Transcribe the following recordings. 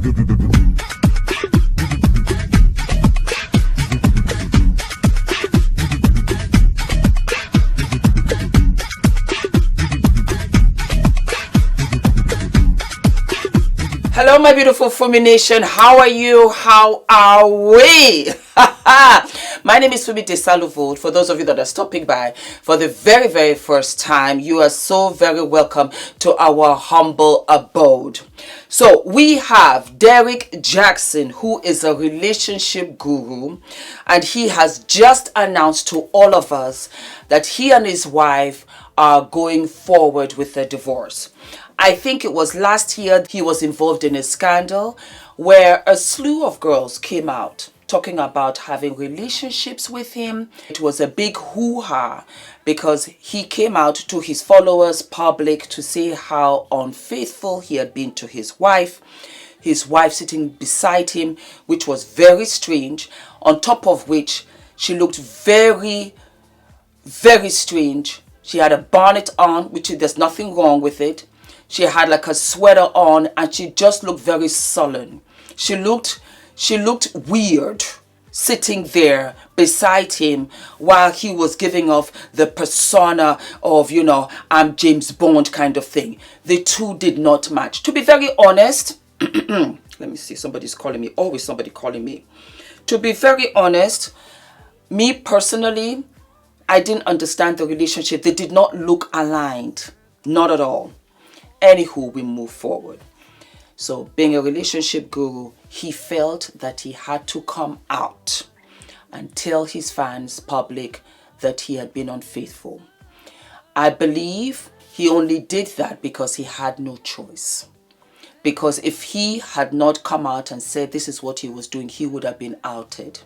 Hello, my beautiful Fumi Nation. How are you? How are we? My name is Fumidesaluvold. For those of you that are stopping by for the very, very first time, you are so very welcome to our humble abode. So we have Derrick Jaxn, who is a relationship guru, and he has just announced to all of us that he and his wife are going forward with a divorce. I think it was last year he was involved in a scandal where a slew of girls came out talking about having relationships with him. It was a big hoo-ha because he came out to his followers public to say how unfaithful he had been to his wife sitting beside him, which was very strange, on top of which she looked very, very strange. She had a bonnet on, which there's nothing wrong with it. She had like a sweater on and she just looked very sullen. She looked weird sitting there beside him while he was giving off the persona of, you know, I'm James Bond kind of thing. The two did not match. To be very honest, let me see, somebody's calling me. Always somebody calling me. To be very honest, me personally, I didn't understand the relationship. They did not look aligned. Not at all. Anywho, we move forward. So being a relationship guru, he felt that he had to come out and tell his fans public that he had been unfaithful. I believe he only did that because he had no choice. Because if he had not come out and said this is what he was doing, he would have been outed.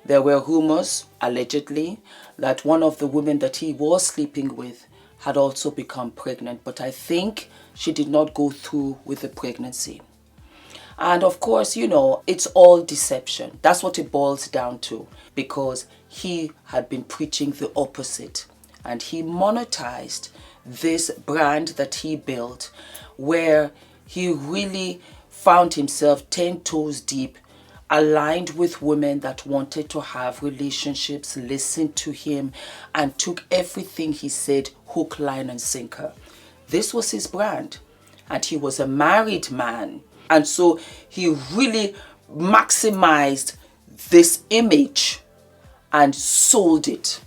There were rumors, allegedly, that one of the women that he was sleeping with had also become pregnant, but I think she did not go through with the pregnancy. And of course, you know, it's all deception. That's what it boils down to, because he had been preaching the opposite. And he monetized this brand that he built, where he really found himself 10 toes deep, aligned with women that wanted to have relationships, listened to him, and took everything he said hook, line, and sinker. This was his brand, and he was a married man. And so he really maximized this image and sold it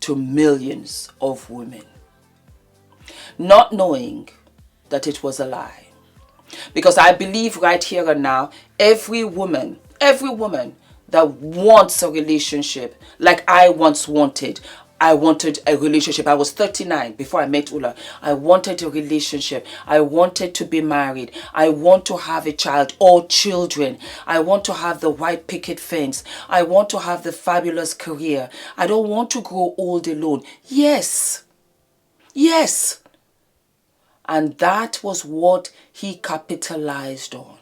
to millions of women, not knowing that it was a lie. Because I believe right here and now, every woman that wants a relationship, like I once wanted. I wanted a relationship. I was 39 before I met Ula. I wanted a relationship. I wanted to be married. I want to have a child or children. I want to have the white picket fence. I want to have the fabulous career. I don't want to grow old alone. Yes. Yes. And that was what he capitalized on.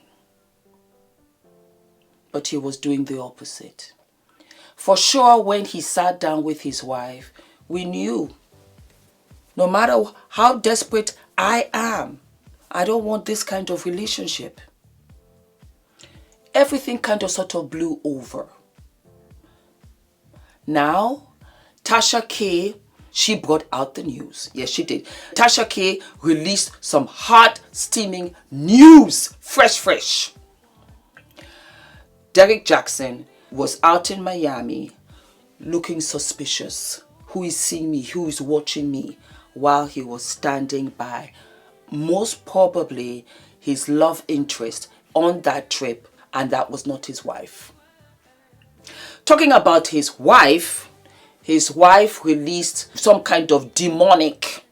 But he was doing the opposite. For sure, when he sat down with his wife, we knew, no matter how desperate I am, I don't want this kind of relationship. Everything kind of sort of blew over. Now, Tasha K, she brought out the news. Yes, she did. Tasha K released some hot, steaming news. Fresh. Derrick Jaxn was out in Miami looking suspicious. Who is seeing me? Who is watching me? While he was standing by, most probably his love interest on that trip, and that was not his wife. Talking about his wife released some kind of demonic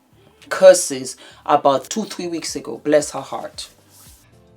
curses about 2-3 weeks ago. Bless her heart.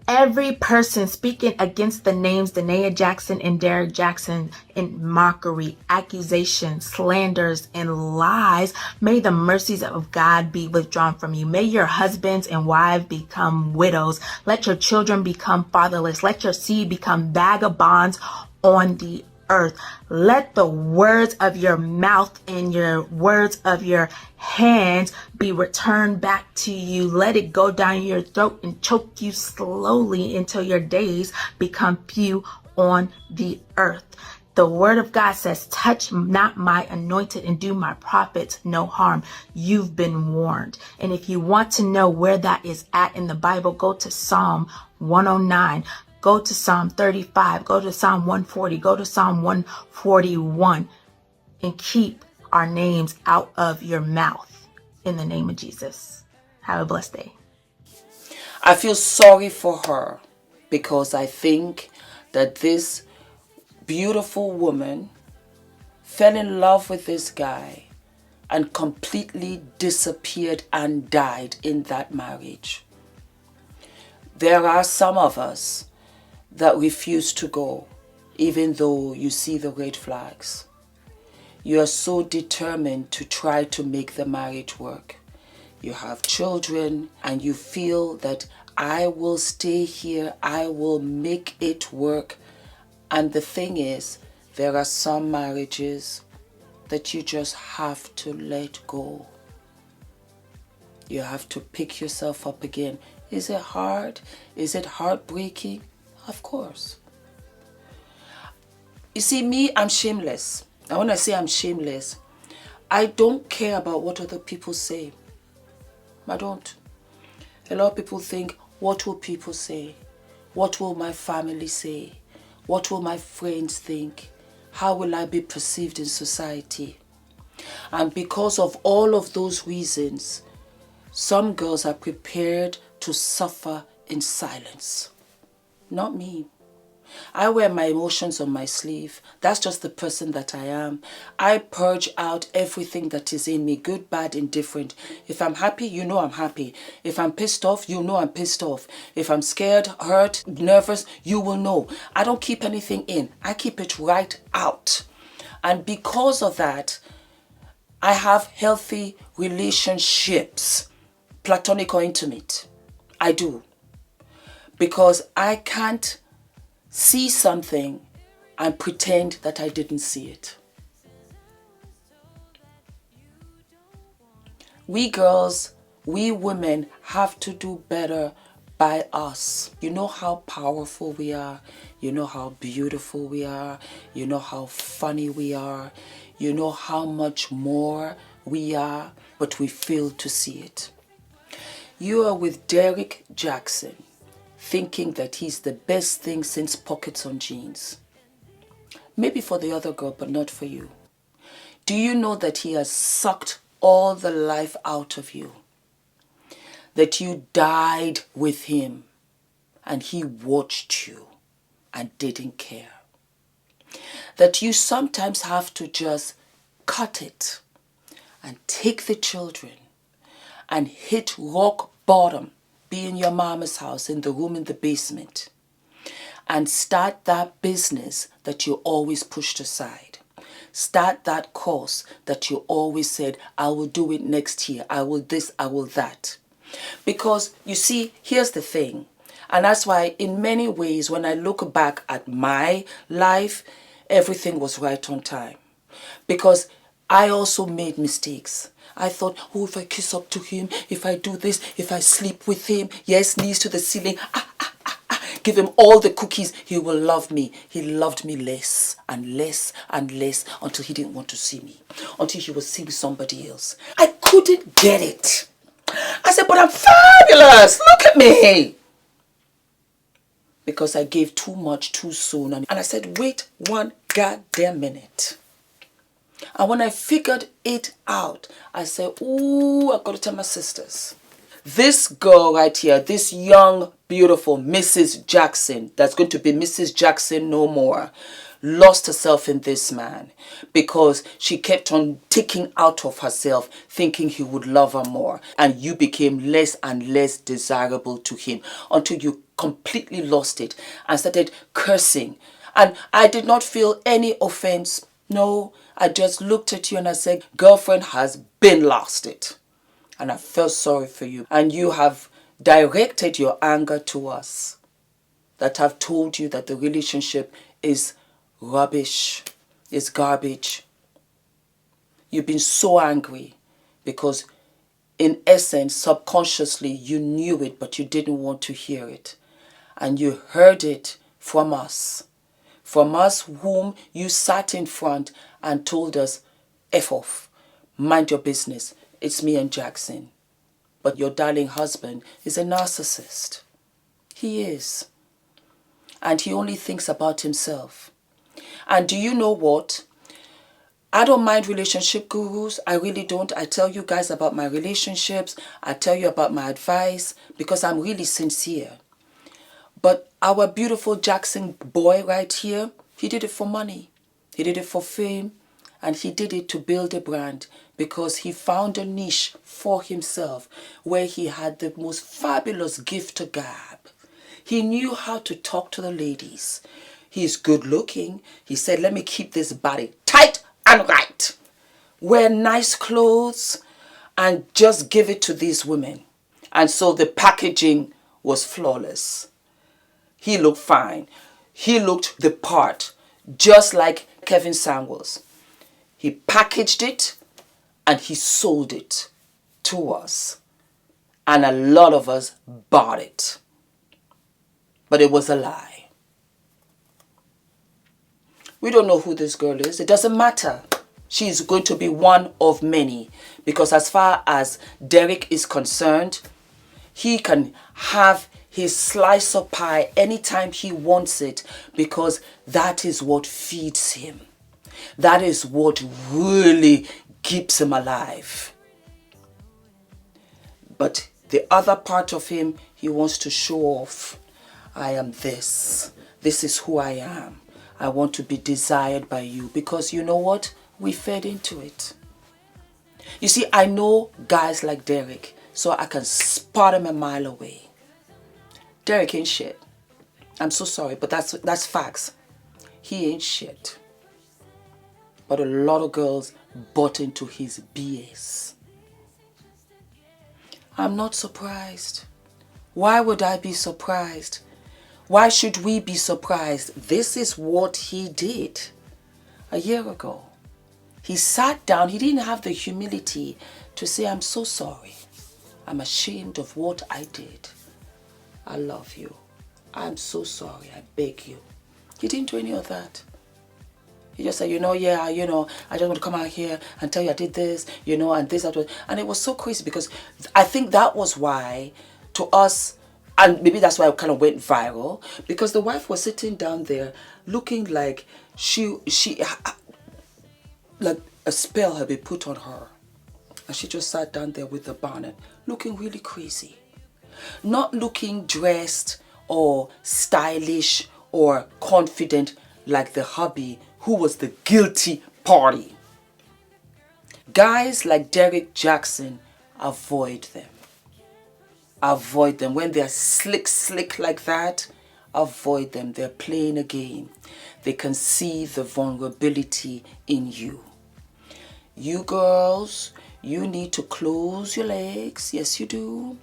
Every person speaking against the names Danae Jaxn and Derrick Jaxn in mockery, accusations, slanders, and lies, may the mercies of God be withdrawn from you. May your husbands and wives become widows. Let your children become fatherless. Let your seed become vagabonds on the earth. Let the words of your mouth and your words of your hands be returned back to you. Let it go down your throat and choke you slowly until your days become few on the earth. The word of God says, touch not my anointed and do my prophets no harm. You've been warned. And if you want to know where that is at in the Bible, go to Psalm 109, go to Psalm 35, go to Psalm 140, go to Psalm 141, and keep our names out of your mouth in the name of Jesus. Have a blessed day. I feel sorry for her because I think that this beautiful woman fell in love with this guy and completely disappeared and died in that marriage. There are some of us that refuse to go, even though you see the red flags. You are so determined to try to make the marriage work. You have children and you feel that I will stay here, I will make it work. And the thing is, there are some marriages that you just have to let go. You have to pick yourself up again. Is it hard? Is it heartbreaking? Of course. You see, me, I'm shameless. And when I say I'm shameless, I don't care about what other people say. I don't. A lot of people think, what will people say? What will my family say? What will my friends think? How will I be perceived in society? And because of all of those reasons, some girls are prepared to suffer in silence. Not me. I wear my emotions on my sleeve. That's just the person that I am. I purge out everything that is in me, good, bad, indifferent. If I'm happy, you know I'm happy. If I'm pissed off, you know I'm pissed off. If I'm scared, hurt, nervous, you will know. I don't keep anything in. I keep it right out. And because of that, I have healthy relationships, platonic or intimate. I do. Because I can't see something and pretend that I didn't see it. We girls, we women have to do better by us. You know how powerful we are. You know how beautiful we are. You know how funny we are. You know how much more we are, but we fail to see it. You are with Derrick Jaxn, thinking that he's the best thing since pockets on jeans. Maybe for the other girl, but not for you. Do you know that he has sucked all the life out of you? That you died with him and he watched you and didn't care? That you sometimes have to just cut it and take the children and hit rock bottom, be in your mama's house, in the room in the basement, and start that business that you always pushed aside. Start that course that you always said, I will do it next year. I will this, I will that. Because you see, here's the thing. And that's why in many ways, when I look back at my life, everything was right on time. Because I also made mistakes. I thought, oh, if I kiss up to him, if I do this, if I sleep with him, yes, knees to the ceiling, give him all the cookies, he will love me. He loved me less and less and less until he didn't want to see me, until he was seeing somebody else. I couldn't get it. I said, but I'm fabulous. Look at me. Because I gave too much too soon. And I said, wait one goddamn minute. And when I figured it out, I said, ooh, I got to tell my sisters. This girl right here, this young, beautiful Mrs. Jaxn, that's going to be Mrs. Jaxn no more, lost herself in this man because she kept on taking out of herself, thinking he would love her more. And you became less and less desirable to him until you completely lost it and started cursing. And I did not feel any offense. No, I just looked at you and I said, girlfriend has been lost it. And I felt sorry for you. And you have directed your anger to us that have told you that the relationship is rubbish. It's garbage. You've been so angry because in essence, subconsciously, you knew it, but you didn't want to hear it. And you heard it from us whom you sat in front and told us, F off, mind your business, it's me and Jaxn. But your darling husband is a narcissist. He is. And he only thinks about himself. And do you know what? I don't mind relationship gurus. I really don't. I tell you guys about my relationships. I tell you about my advice because I'm really sincere. But our beautiful Jaxn boy right here, he did it for money. He did it for fame. And he did it to build a brand because he found a niche for himself where he had the most fabulous gift to gab. He knew how to talk to the ladies. He's good looking. He said, let me keep this body tight and right. Wear nice clothes and just give it to these women. And so the packaging was flawless. He looked fine. He looked the part, just like Kevin Samuels. He packaged it and he sold it to us. And a lot of us bought it. But it was a lie. We don't know who this girl is. It doesn't matter. She's going to be one of many. Because as far as Derrick is concerned, he can have his slice of pie anytime he wants it because that is what feeds him. That is what really keeps him alive. But the other part of him, he wants to show off. I am this. This is who I am. I want to be desired by you because you know what? We fed into it. You see, I know guys like Derrick, so I can spot him a mile away. Derrick ain't shit. I'm so sorry, but that's facts. He ain't shit. But a lot of girls bought into his BS. I'm not surprised. Why would I be surprised? Why should we be surprised? This is what he did a year ago. He sat down. He didn't have the humility to say, I'm so sorry. I'm ashamed of what I did. I love you. I'm so sorry. I beg you. He didn't do any of that. He just said, I just want to come out here and tell you I did this, and this, that. And it was so crazy because I think that was why, to us, and maybe that's why it kind of went viral, because the wife was sitting down there looking like like a spell had been put on her. And she just sat down there with the bonnet, looking really crazy. Not looking dressed or stylish or confident like the hubby who was the guilty party. Guys like Derrick Jaxn, avoid them. Avoid them. When they're slick like that, avoid them. They're playing a game. They can see the vulnerability in you. You girls, you need to close your legs. Yes, you do.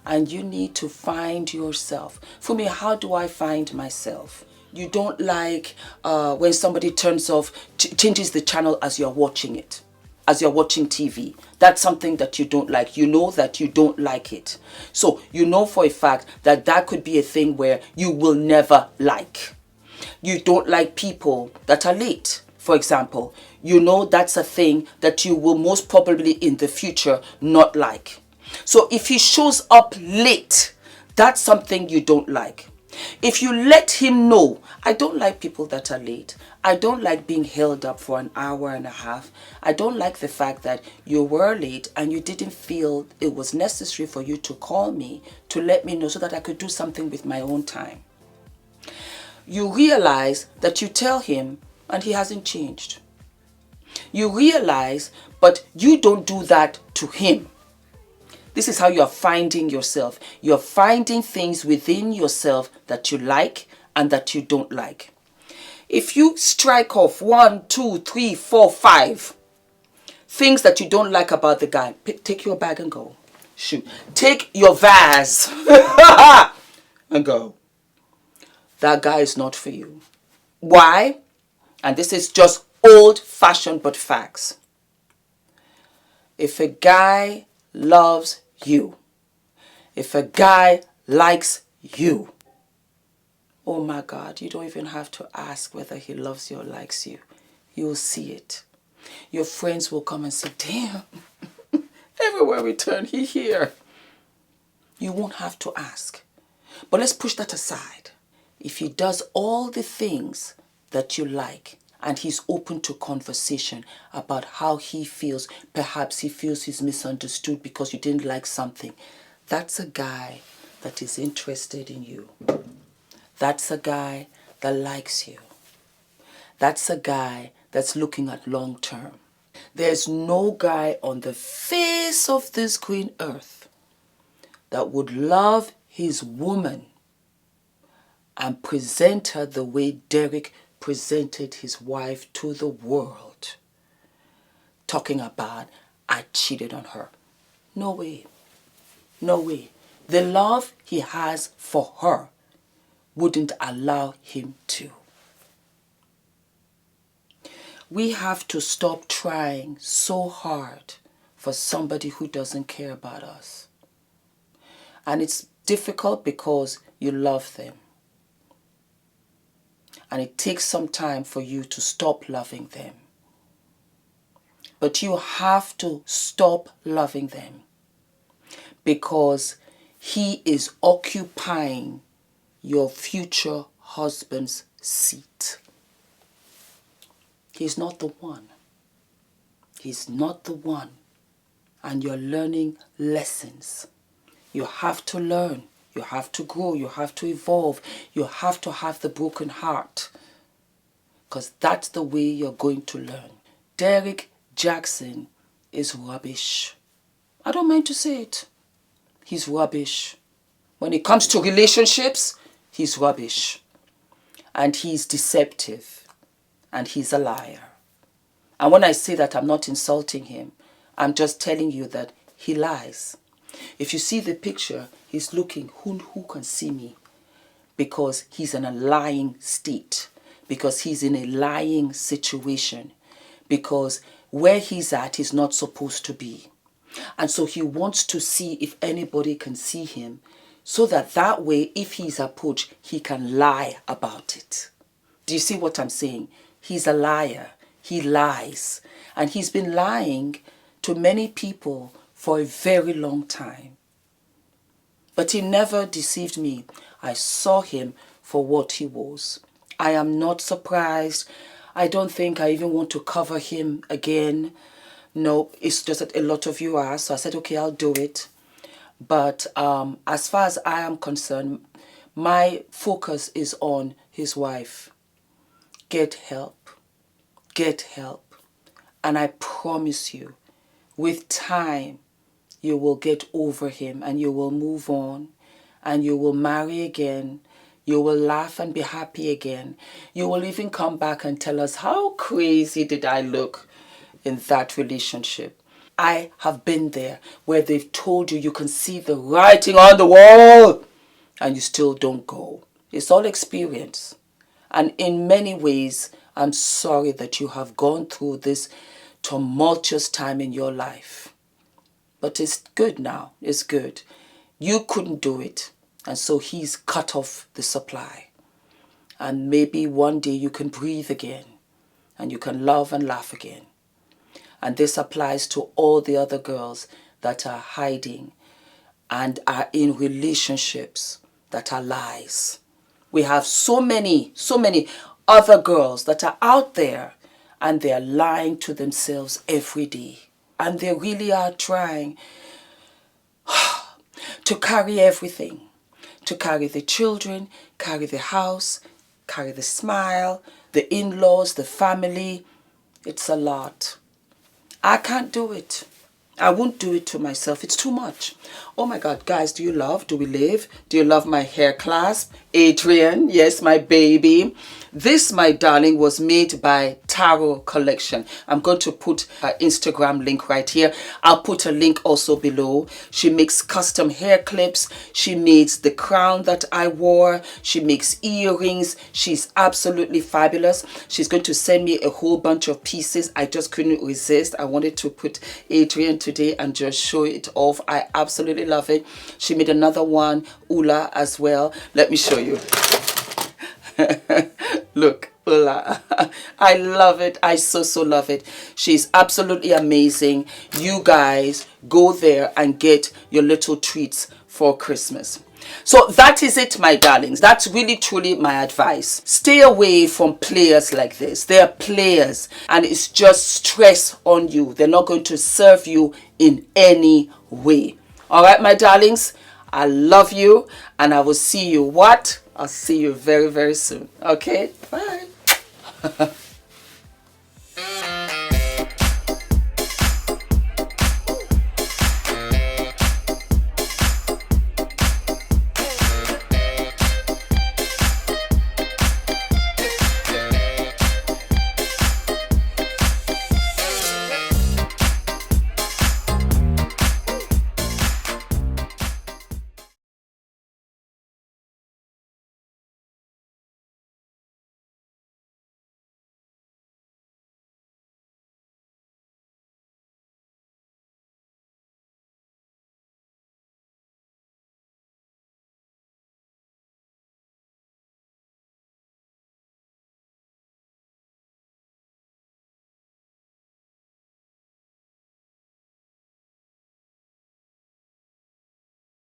And you need to find yourself. For me, how do I find myself? You don't like when somebody turns off, changes the channel as you're watching it. As you're watching TV. That's something that you don't like. You know that you don't like it. So you know for a fact that that could be a thing where you will never like. You don't like people that are late, for example. You know that's a thing that you will most probably in the future not like. So if he shows up late, that's something you don't like. If you let him know, I don't like people that are late. I don't like being held up for an hour and a half. I don't like the fact that you were late and you didn't feel it was necessary for you to call me to let me know so that I could do something with my own time. You realize that you tell him and he hasn't changed. You realize, but you don't do that to him. This is how you're finding yourself. You're finding things within yourself that you like and that you don't like. If you strike off 1, 2, 3, 4, 5 things that you don't like about the guy, take your bag and go. Shoot. Take your vase and go. That guy is not for you. Why? And this is just old-fashioned but facts. If a guy loves you, if a guy likes you, oh my God, you don't even have to ask whether he loves you or likes you. You'll see it. Your friends will come and say, damn, everywhere we turn, he's here. You won't have to ask. But let's push that aside. If he does all the things that you like, and he's open to conversation about how he feels, perhaps he feels he's misunderstood because you didn't like something, that's a guy that is interested in you. That's a guy that likes you. That's a guy that's looking at long term. There's no guy on the face of this green earth that would love his woman and present her the way Derrick presented his wife to the world, talking about, I cheated on her. No way. No way. The love he has for her wouldn't allow him to. We have to stop trying so hard for somebody who doesn't care about us. And it's difficult because you love them. And it takes some time for you to stop loving them. But you have to stop loving them because he is occupying your future husband's seat. He's not the one. He's not the one. And you're learning lessons. You have to learn. You have to grow. You have to evolve. You have to have the broken heart. Because that's the way you're going to learn. Derrick Jaxn is rubbish. I don't mind to say it. He's rubbish. When it comes to relationships, he's rubbish. And he's deceptive. And he's a liar. And when I say that, I'm not insulting him. I'm just telling you that he lies. If you see the picture, he's looking, who can see me? Because he's in a lying state. Because he's in a lying situation. Because where he's at, he's not supposed to be. And so he wants to see if anybody can see him. So that way, if he's approached, he can lie about it. Do you see what I'm saying? He's a liar. He lies. And he's been lying to many people for a very long time. But he never deceived me. I saw him for what he was. I am not surprised. I don't think I even want to cover him again. No, it's just that a lot of you are. So I said, okay, I'll do it. But as far as I am concerned, my focus is on his wife. Get help. Get help. And I promise you, with time, you will get over him and you will move on and you will marry again. You will laugh and be happy again. You will even come back and tell us, how crazy did I look in that relationship? I have been there where they've told you can see the writing on the wall and you still don't go. It's all experience. And in many ways, I'm sorry that you have gone through this tumultuous time in your life. But it's good now. It's good. You couldn't do it. And so he's cut off the supply. And maybe one day you can breathe again. And you can love and laugh again. And this applies to all the other girls that are hiding and are in relationships that are lies. We have so many other girls that are out there and they're lying to themselves every day. And they really are trying to carry everything. To carry the children, carry the house, carry the smile, the in-laws, the family. It's a lot. I can't do it. I won't do it to myself. It's too much. Oh my God, guys, do you love? Do we live? Do you love my hair clasp? Adrian, yes, my baby. This, my darling, was made by Tarot Collection. I'm going to put her Instagram link right here. I'll put a link also below. She makes custom hair clips. She makes the crown that I wore. She makes earrings. She's absolutely fabulous. She's going to send me a whole bunch of pieces. I just couldn't resist. I wanted to put Adrian today and just show it off. I absolutely love it. She made another one, Ula, as well. Let me show you. Look, Ula. I love it. I so love it. She's absolutely amazing. You guys go there and get your little treats for Christmas. So that is it, my darlings. That's really truly my advice. Stay away from players like this. They are players and it's just stress on you. They're not going to serve you in any way. All right, my darlings, I love you and I will see you what? I'll see you very soon. Okay, bye.